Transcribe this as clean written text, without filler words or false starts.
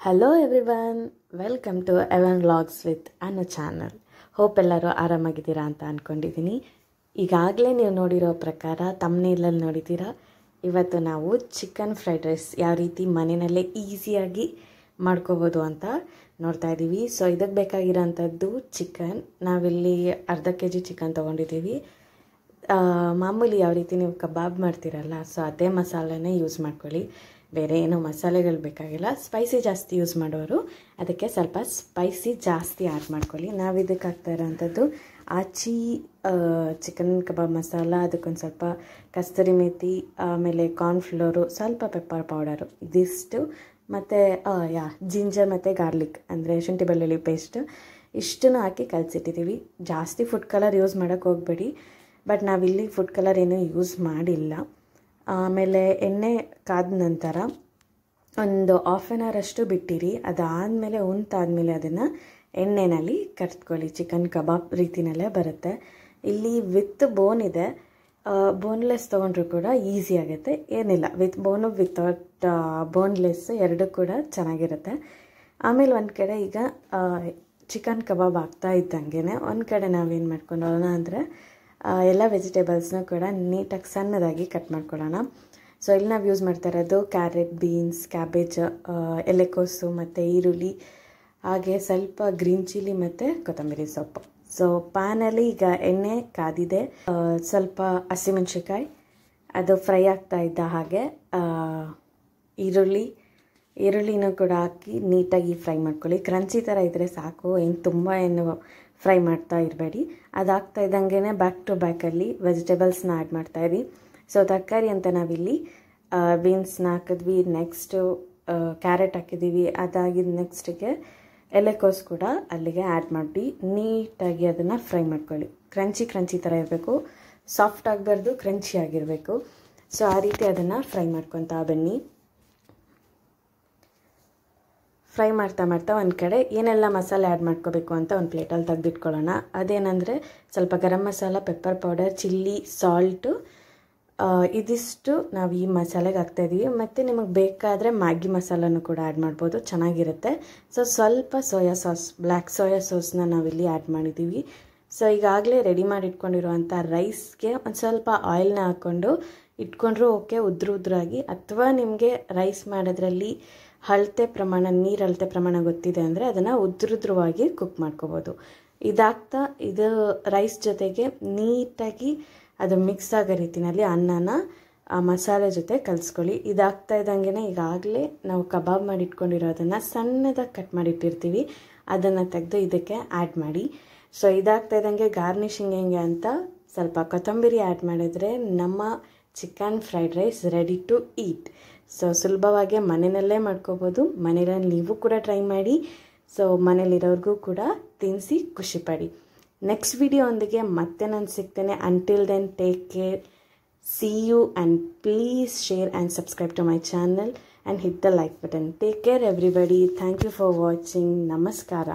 Hello everyone, welcome to Evan Vlogs with Anna channel. Hope ಎಲ್ಲರೂ ಆರಾಮಾಗಿದ್ದೀರಾ ಅಂತ ಅಂದ್ಕೊಂಡಿದ್ದೀನಿ. ಈಗಾಗಲೇ ನೀವು ನೋಡಿರೋ ಪ್ರಕಾರ ತಮ್ಮನೇಲಲ್ಲಿ ನೋಡಿದ್ದೀರಾ. ಇವತ್ತು ನಾವು ಚಿಕನ್ ಫ್ರೈಡ್ ರೈಸ್ ಯಾವ ರೀತಿ ಮನೆಯಲ್ಲೇ ಈಸಿಯಾಗಿ ಮಾಡ್ಕೋಬೋದು ಅಂತ ನೋಡ್ತಾ ಇದ್ದೀವಿ. ಸೊ ಇದಕ್ಕೆ ಬೇಕಾಗಿರೋಂಥದ್ದು ಚಿಕನ್. ನಾವಿಲ್ಲಿ ಅರ್ಧ kg ಚಿಕನ್ ತೊಗೊಂಡಿದ್ದೀವಿ. ಮಾಮೂಲಿ ಯಾವ ರೀತಿ ನೀವು ಕಬಾಬ್ ಮಾಡ್ತೀರಲ್ಲ, ಸೊ ಅದೇ ಮಸಾಲೆನೇ ಯೂಸ್ ಮಾಡ್ಕೊಳ್ಳಿ. ಬೇರೆ ಏನೋ ಮಸಾಲೆಗಳು ಬೇಕಾಗಿಲ್ಲ. ಸ್ಪೈಸಿ ಜಾಸ್ತಿ ಯೂಸ್ ಮಾಡೋರು ಅದಕ್ಕೆ ಸ್ವಲ್ಪ ಸ್ಪೈಸಿ ಜಾಸ್ತಿ ಆ್ಯಡ್ ಮಾಡ್ಕೊಳ್ಳಿ. ನಾವು ಇದಕ್ಕೆ ಹಾಕ್ತಾ ಇರೋಂಥದ್ದು ಆಚಿ ಚಿಕನ್ ಕಬಾಬ್ ಮಸಾಲ, ಅದಕ್ಕೊಂದು ಸ್ವಲ್ಪ ಕಸ್ತೂರಿ ಮೇಥಿ, ಆಮೇಲೆ ಕಾರ್ನ್ಫ್ಲೋರು, ಸ್ವಲ್ಪ ಪೆಪ್ಪರ್ ಪೌಡರು, ಇದಿಷ್ಟು, ಮತ್ತು ಜಿಂಜರ್ ಮತ್ತು ಗಾರ್ಲಿಕ್ ಅಂದರೆ ಶುಂಠಿ ಬೆಳ್ಳುಳ್ಳಿ ಪೇಸ್ಟ್, ಇಷ್ಟನ್ನು ಹಾಕಿ ಕಲಸಿಟ್ಟಿದ್ದೀವಿ. ಜಾಸ್ತಿ ಫುಡ್ ಕಲರ್ ಯೂಸ್ ಮಾಡೋಕ್ಕೆ ಹೋಗಬೇಡಿ, ಬಟ್ ನಾವಿಲ್ಲಿ ಫುಡ್ ಕಲರ್ ಏನೂ ಯೂಸ್ ಮಾಡಿಲ್ಲ. ಆಮೇಲೆ ಎಣ್ಣೆ ಕಾದ ನಂತರ ಒಂದು ಹಾಫ್ ಆನ್ ಅವರ್ ಅಷ್ಟು ಬಿಟ್ಟಿರಿ. ಅದಾದಮೇಲೆ ಉಂತಾದಮೇಲೆ ಅದನ್ನು ಎಣ್ಣೆಯಲ್ಲಿ ಕರ್ತ್ಕೊಳ್ಳಿ. ಚಿಕನ್ ಕಬಾಬ್ ರೀತಿಯಲ್ಲೇ ಬರುತ್ತೆ. ಇಲ್ಲಿ ವಿತ್ ಬೋನ್ ಇದೆ, ಬೋನ್ಲೆಸ್ ತೊಗೊಂಡ್ರು ಕೂಡ ಈಸಿ ಆಗುತ್ತೆ. ಏನಿಲ್ಲ, ವಿತ್ ಬೋನು ವಿತೌಟ್ ಬೋನ್ಲೆಸ್ ಎರಡೂ ಕೂಡ ಚೆನ್ನಾಗಿರುತ್ತೆ. ಆಮೇಲೆ ಒಂದು ಕಡೆ ಈಗ ಚಿಕನ್ ಕಬಾಬ್ ಆಗ್ತಾ ಇದ್ದಂಗೆ ಒಂದು ಕಡೆ ನಾವೇನು ಮಾಡ್ಕೊಳ್ಳೋಣ ಅಂದರೆ ಎಲ್ಲ ವೆಜಿಟೇಬಲ್ಸ್ನೂ ಕೂಡ ನೀಟಾಗಿ ಸಣ್ಣದಾಗಿ ಕಟ್ ಮಾಡ್ಕೊಳ್ಳೋಣ. ಸೊ ಇಲ್ಲಿ ನಾವು ಯೂಸ್ ಮಾಡ್ತಾ ಇರೋದು ಕ್ಯಾರೆಟ್, ಬೀನ್ಸ್, ಕ್ಯಾಬೇಜ್, ಎಲೆಕೋಸು ಮತ್ತು ಈರುಳ್ಳಿ, ಹಾಗೆ ಸ್ವಲ್ಪ ಗ್ರೀನ್ ಚಿಲ್ಲಿ ಮತ್ತು ಕೊತ್ತಂಬರಿ ಸೊಪ್ಪು. ಸೊ ಪ್ಯಾನಲ್ಲಿ ಈಗ ಎಣ್ಣೆ ಕಾದಿದೆ. ಸ್ವಲ್ಪ ಹಸಿಮೆಣ್ಸಿಕಾಯಿ ಅದು ಫ್ರೈ ಆಗ್ತಾ ಇದ್ದ ಹಾಗೆ ಈರುಳ್ಳಿನೂ ಕೂಡ ಹಾಕಿ ನೀಟಾಗಿ ಫ್ರೈ ಮಾಡ್ಕೊಳ್ಳಿ. ಕ್ರಂಚಿ ಥರ ಇದ್ದರೆ ಸಾಕು, ಏನು ಫ್ರೈ ಮಾಡ್ತಾ ಇರಬೇಡಿ. ಅದಾಗ್ತಾ ಇದ್ದಂಗೆ ಬ್ಯಾಕ್ ಟು ಬ್ಯಾಕಲ್ಲಿ ವೆಜಿಟೇಬಲ್ಸ್ನ ಆ್ಯಡ್ ಮಾಡ್ತಾಯಿರಿ. ಸೊ ತರಕಾರಿ ಅಂತ ನಾವಿಲ್ಲಿ ಬೀನ್ಸ್ನ ಹಾಕಿದ್ವಿ, ನೆಕ್ಸ್ಟು ಕ್ಯಾರೆಟ್ ಹಾಕಿದ್ದೀವಿ. ಅದಾಗಿದ್ದು ನೆಕ್ಸ್ಟಿಗೆ ಎಲೆಕೋಸು ಕೂಡ ಅಲ್ಲಿಗೆ ಆ್ಯಡ್ ಮಾಡಿ ನೀಟಾಗಿ ಅದನ್ನು ಫ್ರೈ ಮಾಡ್ಕೊಳ್ಳಿ. ಕ್ರಂಚಿ ಥರ ಇರಬೇಕು, ಸಾಫ್ಟ್ ಆಗಬಾರ್ದು, ಕ್ರಂಚಿ ಆಗಿರಬೇಕು. ಸೊ ಆ ರೀತಿ ಅದನ್ನು ಫ್ರೈ ಮಾಡ್ಕೊತಾ ಬನ್ನಿ. ಫ್ರೈ ಮಾಡ್ತಾ ಒಂದು ಕಡೆ ಏನೆಲ್ಲ ಮಸಾಲೆ ಆ್ಯಡ್ ಮಾಡ್ಕೋಬೇಕು ಅಂತ ಒಂದು ಪ್ಲೇಟಲ್ಲಿ ತೆಗೆದಿಟ್ಕೊಳ್ಳೋಣ. ಅದೇನೆಂದರೆ ಸ್ವಲ್ಪ garam masala, pepper powder, chilli, salt, ಇದಿಷ್ಟು ನಾವು ಈ ಮಸಾಲೆಗೆ ಹಾಕ್ತಾಯಿದ್ದೀವಿ. ಮತ್ತು ನಿಮಗೆ ಬೇಕಾದರೆ ಮ್ಯಾಗಿ ಮಸಾಲನೂ ಕೂಡ ಆ್ಯಡ್ ಮಾಡ್ಬೋದು, ಚೆನ್ನಾಗಿರುತ್ತೆ. ಸೊ ಸ್ವಲ್ಪ ಸೋಯಾ ಸಾಸ್, ಬ್ಲ್ಯಾಕ್ ಸೋಯಾ ಸಾಸ್ನ ನಾವಿಲ್ಲಿ ಆ್ಯಡ್ ಮಾಡಿದ್ದೀವಿ. ಸೊ ಈಗಾಗಲೇ ರೆಡಿ ಮಾಡಿ ಇಟ್ಕೊಂಡಿರುವಂಥ ರೈಸ್ಗೆ ಒಂದು ಸ್ವಲ್ಪ ಆಯಿಲ್ನ ಹಾಕ್ಕೊಂಡು ಇಟ್ಕೊಂಡ್ರೂ ಓಕೆ, ಉದ್ರಾಗಿ. ಅಥವಾ ನಿಮಗೆ ರೈಸ್ ಮಾಡೋದ್ರಲ್ಲಿ ನೀರು ಅಳತೆ ಪ್ರಮಾಣ ಗೊತ್ತಿದೆ ಅಂದರೆ ಅದನ್ನು ಉದ್ರುದ್ರವಾಗಿ ಕುಕ್ ಮಾಡ್ಕೋಬೋದು. ಇದು ರೈಸ್ ಜೊತೆಗೆ ನೀಟಾಗಿ ಅದು ಮಿಕ್ಸ್ ಆಗೋ ರೀತಿಯಲ್ಲಿ ಅನ್ನನ ಆ ಮಸಾಲೆ ಜೊತೆ ಕಲಿಸ್ಕೊಳ್ಳಿ. ಇದಾಗ್ತಾ ಇದ್ದಂಗೆ ಈಗಾಗಲೇ ನಾವು ಕಬಾಬ್ ಮಾಡಿ ಇಟ್ಕೊಂಡಿರೋದನ್ನು ಸಣ್ಣದಾಗಿ ಕಟ್ ಮಾಡಿಟ್ಟಿರ್ತೀವಿ, ಅದನ್ನು ತೆಗೆದು ಇದಕ್ಕೆ ಆ್ಯಡ್ ಮಾಡಿ. ಸೊ ಇದಾಗ್ತಾ ಇದ್ದಂಗೆ ಗಾರ್ನಿಷಿಂಗ್ ಹೆಂಗೆ ಅಂತ ಸ್ವಲ್ಪ ಕೊತ್ತಂಬರಿ ಆ್ಯಡ್ ಮಾಡಿದ್ರೆ ನಮ್ಮ chicken fried rice ready to eat. So ಸುಲಭವಾಗಿ ಮನೆಯಲ್ಲೇ ಮಾಡ್ಕೋಬೋದು. ಮನೆಯಲ್ಲಿ ನೀವು ಕೂಡ ಟ್ರೈ ಮಾಡಿ. ಸೊ ಮನೇಲಿರೋರಿಗೂ ಕೂಡ ತಿನ್ನಿಸಿ ಖುಷಿಪಡಿ. ನೆಕ್ಸ್ಟ್ ವಿಡಿಯೋ ಮತ್ತೆ ನಾನು ಸಿಗ್ತೇನೆ. Until then take care, see you, and please share and subscribe to my channel and hit the like button. Take care everybody. Thank you for watching. ನಮಸ್ಕಾರ.